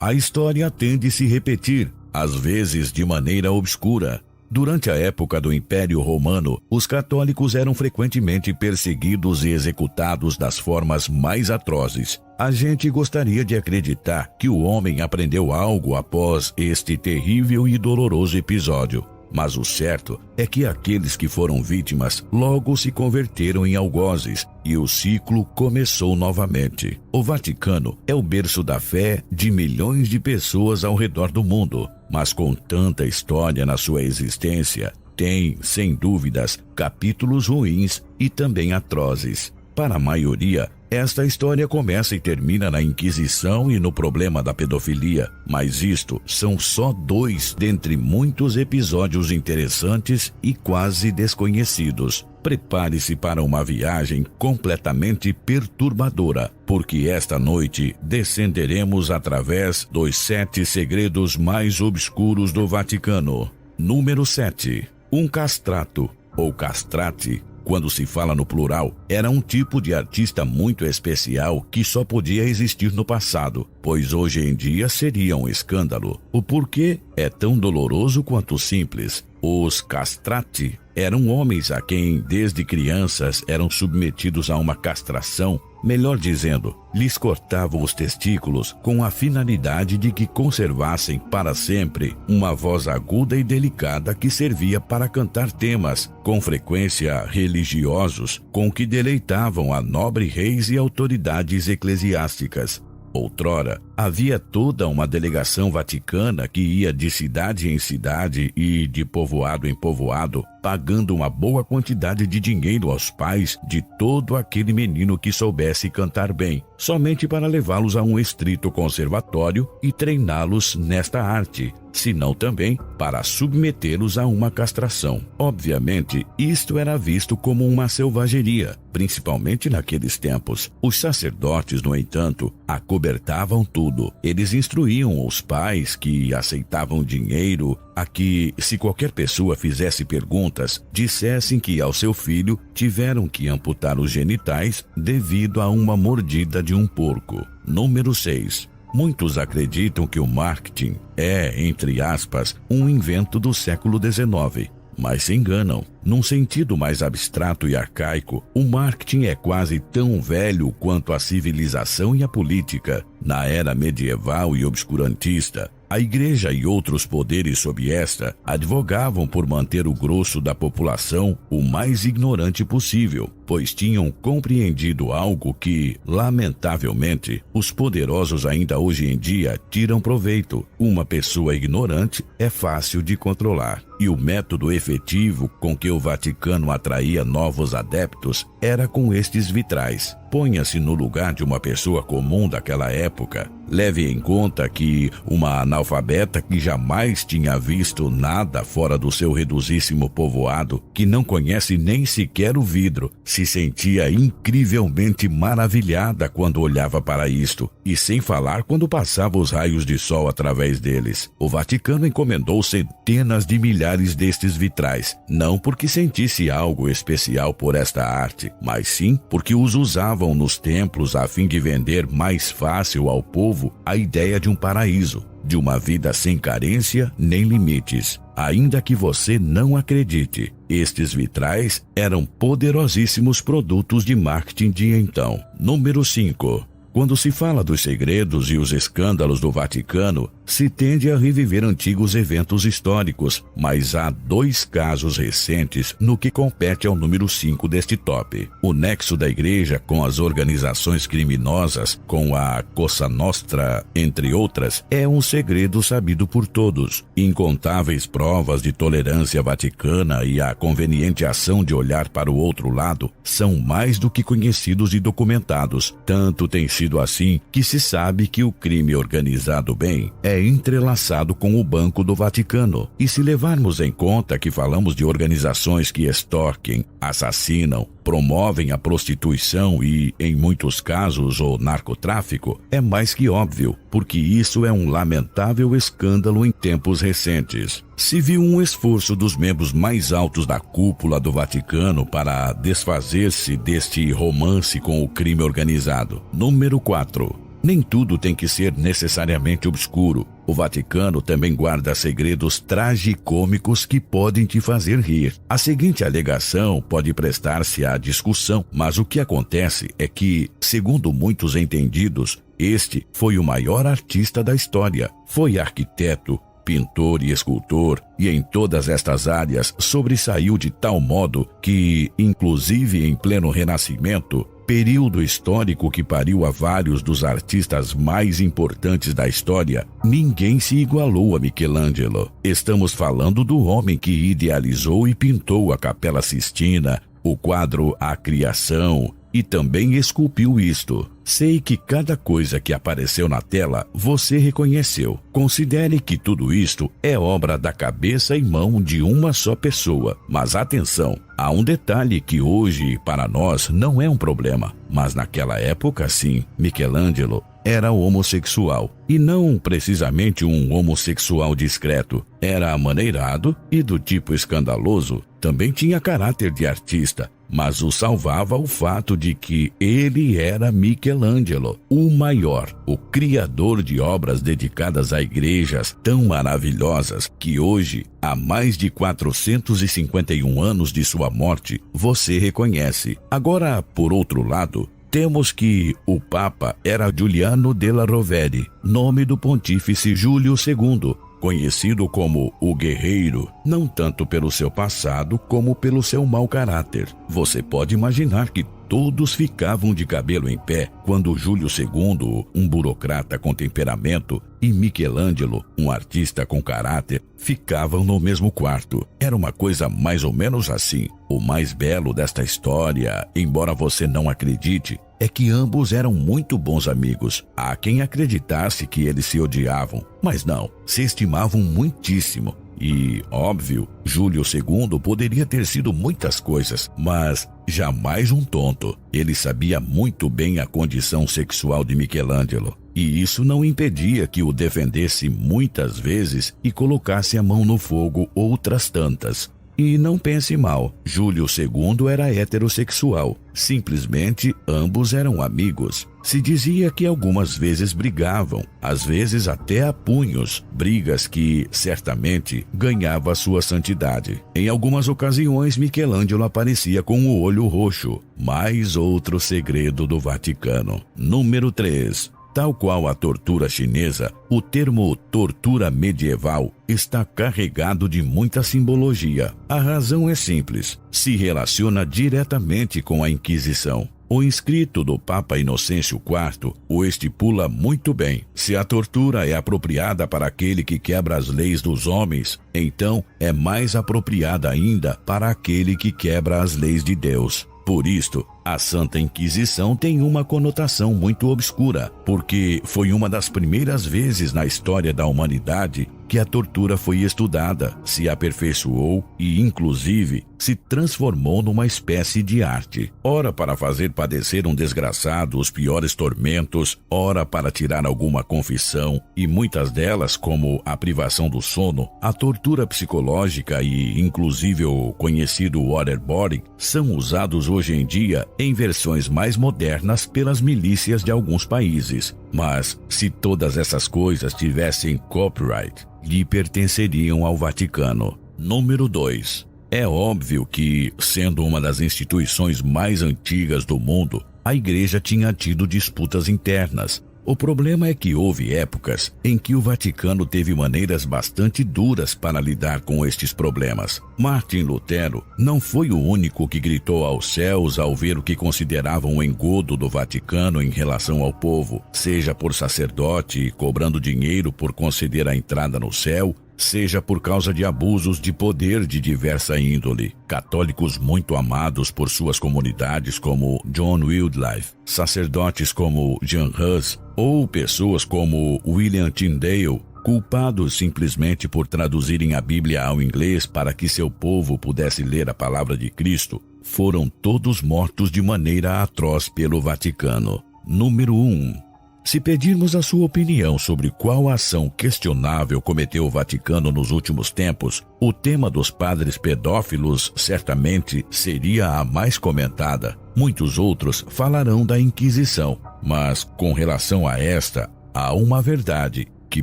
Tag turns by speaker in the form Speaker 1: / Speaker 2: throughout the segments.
Speaker 1: A história tende a se repetir, às vezes de maneira obscura. Durante a época do Império Romano, os católicos eram frequentemente perseguidos e executados das formas mais atrozes. A gente gostaria de acreditar que o homem aprendeu algo após este terrível e doloroso episódio. Mas o certo é que aqueles que foram vítimas logo se converteram em algozes e o ciclo começou novamente. O Vaticano é o berço da fé de milhões de pessoas ao redor do mundo, mas com tanta história na sua existência, tem, sem dúvidas, capítulos ruins e também atrozes. Para a maioria, esta história começa e termina na Inquisição e no problema da pedofilia, mas isto são só 2 dentre muitos episódios interessantes e quase desconhecidos. Prepare-se para uma viagem completamente perturbadora, porque esta noite descenderemos através dos 7 segredos mais obscuros do Vaticano. Número 7. Um castrato, ou castrate, quando se fala no plural, era um tipo de artista muito especial que só podia existir no passado, pois hoje em dia seria um escândalo. O porquê é tão doloroso quanto simples. Os castrati eram homens a quem, desde crianças, eram submetidos a uma castração, melhor dizendo, lhes cortavam os testículos com a finalidade de que conservassem para sempre uma voz aguda e delicada que servia para cantar temas, com frequência religiosos, com que deleitavam a nobre reis e autoridades eclesiásticas. Outrora, havia toda uma delegação vaticana que ia de cidade em cidade e de povoado em povoado, pagando uma boa quantidade de dinheiro aos pais de todo aquele menino que soubesse cantar bem, somente para levá-los a um estrito conservatório e treiná-los nesta arte, senão também para submetê-los a uma castração. Obviamente, isto era visto como uma selvageria, principalmente naqueles tempos. Os sacerdotes, no entanto, acobertavam tudo. Eles instruíam os pais que aceitavam dinheiro a que, se qualquer pessoa fizesse perguntas, dissessem que ao seu filho tiveram que amputar os genitais devido a uma mordida de um porco. Número 6. Muitos acreditam que o marketing é, entre aspas, um invento do século XIX, mas se enganam. Num sentido mais abstrato e arcaico, o marketing é quase tão velho quanto a civilização e a política. Na era medieval e obscurantista, a igreja e outros poderes sob esta advogavam por manter o grosso da população o mais ignorante possível, pois tinham compreendido algo que, lamentavelmente, os poderosos ainda hoje em dia tiram proveito. Uma pessoa ignorante é fácil de controlar. E o método efetivo com que o Vaticano atraía novos adeptos era com estes vitrais. Ponha-se no lugar de uma pessoa comum daquela época. Leve em conta que uma analfabeta que jamais tinha visto nada fora do seu reduzíssimo povoado, que não conhece nem sequer o vidro, se sentia incrivelmente maravilhada quando olhava para isto, e sem falar quando passava os raios de sol através deles. O Vaticano encomendou centenas de milhares destes vitrais, não porque sentisse algo especial por esta arte, mas sim porque os usavam nos templos a fim de vender mais fácil ao povo a ideia de um paraíso, de uma vida sem carência nem limites. Ainda que você não acredite, estes vitrais eram poderosíssimos produtos de marketing de então. Número 5. Quando se fala dos segredos e os escândalos do Vaticano, se tende a reviver antigos eventos históricos, mas há 2 casos recentes no que compete ao número 5 deste top. O nexo da igreja com as organizações criminosas, com a Cosa Nostra, entre outras, é um segredo sabido por todos. Incontáveis provas de tolerância vaticana e a conveniente ação de olhar para o outro lado são mais do que conhecidos e documentados. Tanto tem sido assim que se sabe que o crime organizado bem é entrelaçado com o Banco do Vaticano. E se levarmos em conta que falamos de organizações que extorquem, assassinam, promovem a prostituição e, em muitos casos, o narcotráfico, é mais que óbvio, porque isso é um lamentável escândalo em tempos recentes. Se viu um esforço dos membros mais altos da cúpula do Vaticano para desfazer-se deste romance com o crime organizado. Número 4. Nem tudo tem que ser necessariamente obscuro. O Vaticano também guarda segredos tragicômicos que podem te fazer rir. A seguinte alegação pode prestar-se à discussão, mas o que acontece é que, segundo muitos entendidos, este foi o maior artista da história. Foi arquiteto, pintor e escultor, e em todas estas áreas sobressaiu de tal modo que, inclusive em pleno Renascimento, período histórico que pariu a vários dos artistas mais importantes da história, ninguém se igualou a Michelangelo. Estamos falando do homem que idealizou e pintou a Capela Sistina, o quadro A Criação, e também esculpiu isto. Sei que cada coisa que apareceu na tela você reconheceu. Considere que tudo isto é obra da cabeça e mão de uma só pessoa. Mas atenção, há um detalhe que hoje para nós não é um problema, mas naquela época sim. Michelangelo era homossexual, e não precisamente um homossexual discreto. Era amaneirado e do tipo escandaloso. Também tinha caráter de artista, mas o salvava o fato de que ele era Michelangelo, o maior, o criador de obras dedicadas a igrejas tão maravilhosas que hoje, há mais de 451 anos de sua morte, você reconhece. Agora, por outro lado, temos que o Papa era Giuliano della Rovere, nome do pontífice Júlio II, conhecido como o Guerreiro, não tanto pelo seu passado como pelo seu mau caráter. Você pode imaginar que todos ficavam de cabelo em pé quando Júlio II, um burocrata com temperamento, e Michelangelo, um artista com caráter, ficavam no mesmo quarto. Era uma coisa mais ou menos assim. O mais belo desta história, embora você não acredite, é que ambos eram muito bons amigos. Há quem acreditasse que eles se odiavam, mas não, se estimavam muitíssimo. E, óbvio, Júlio II poderia ter sido muitas coisas, mas jamais um tonto. Ele sabia muito bem a condição sexual de Michelangelo, e isso não impedia que o defendesse muitas vezes e colocasse a mão no fogo outras tantas. E não pense mal, Júlio II era heterossexual. Simplesmente ambos eram amigos. Se dizia que algumas vezes brigavam, às vezes até a punhos, brigas que, certamente, ganhava sua santidade. Em algumas ocasiões, Michelangelo aparecia com o olho roxo. Mais outro segredo do Vaticano. Número 3. Tal qual a tortura chinesa, o termo tortura medieval está carregado de muita simbologia. A razão é simples, se relaciona diretamente com a Inquisição. O escrito do Papa Inocêncio IV o estipula muito bem. Se a tortura é apropriada para aquele que quebra as leis dos homens, então é mais apropriada ainda para aquele que quebra as leis de Deus. Por isto, a Santa Inquisição tem uma conotação muito obscura, porque foi uma das primeiras vezes na história da humanidade que a tortura foi estudada, se aperfeiçoou e, inclusive, se transformou numa espécie de arte. Ora para fazer padecer um desgraçado os piores tormentos, ora para tirar alguma confissão, e muitas delas, como a privação do sono, a tortura psicológica e, inclusive, o conhecido waterboarding, são usados hoje em dia em versões mais modernas pelas milícias de alguns países. Mas, se todas essas coisas tivessem copyright, lhe pertenceriam ao Vaticano. Número 2. É óbvio que, sendo uma das instituições mais antigas do mundo, a Igreja tinha tido disputas internas. O problema é que houve épocas em que o Vaticano teve maneiras bastante duras para lidar com estes problemas. Martim Lutero não foi o único que gritou aos céus ao ver o que consideravam um engodo do Vaticano em relação ao povo, seja por sacerdote cobrando dinheiro por conceder a entrada no céu, seja por causa de abusos de poder de diversa índole. Católicos muito amados por suas comunidades como John Wycliffe, sacerdotes como Jan Hus ou pessoas como William Tyndale, culpados simplesmente por traduzirem a Bíblia ao inglês para que seu povo pudesse ler a palavra de Cristo, foram todos mortos de maneira atroz pelo Vaticano. Número 1. Se pedirmos a sua opinião sobre qual ação questionável cometeu o Vaticano nos últimos tempos, o tema dos padres pedófilos certamente seria a mais comentada. Muitos outros falarão da Inquisição. Mas, com relação a esta, há uma verdade que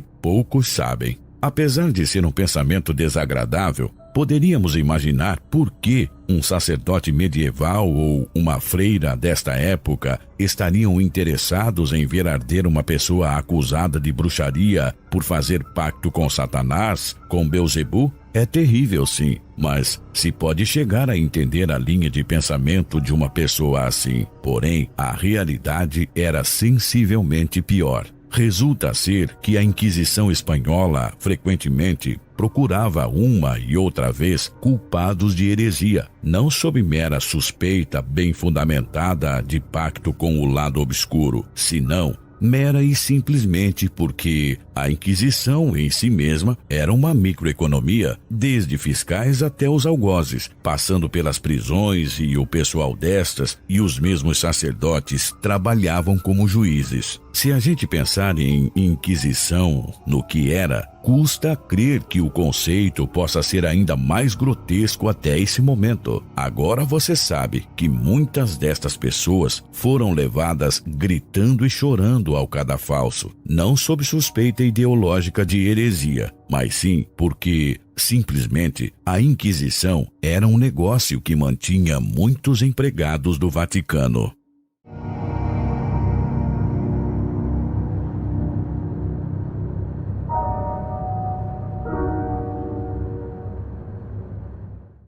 Speaker 1: poucos sabem. Apesar de ser um pensamento desagradável, poderíamos imaginar por que um sacerdote medieval ou uma freira desta época estariam interessados em ver arder uma pessoa acusada de bruxaria por fazer pacto com Satanás, com Belzebu. É terrível, sim, mas se pode chegar a entender a linha de pensamento de uma pessoa assim. Porém, a realidade era sensivelmente pior. Resulta ser que a Inquisição Espanhola frequentemente procurava uma e outra vez culpados de heresia, não sob mera suspeita bem fundamentada de pacto com o lado obscuro, senão mera e simplesmente porque a Inquisição em si mesma era uma microeconomia, desde fiscais até os algozes, passando pelas prisões, e o pessoal destas e os mesmos sacerdotes trabalhavam como juízes. Se a gente pensar em Inquisição no que era, custa crer que o conceito possa ser ainda mais grotesco até esse momento. Agora você sabe que muitas destas pessoas foram levadas gritando e chorando ao cadafalso, não sob suspeita ideológica de heresia, mas sim porque, simplesmente, a Inquisição era um negócio que mantinha muitos empregados do Vaticano.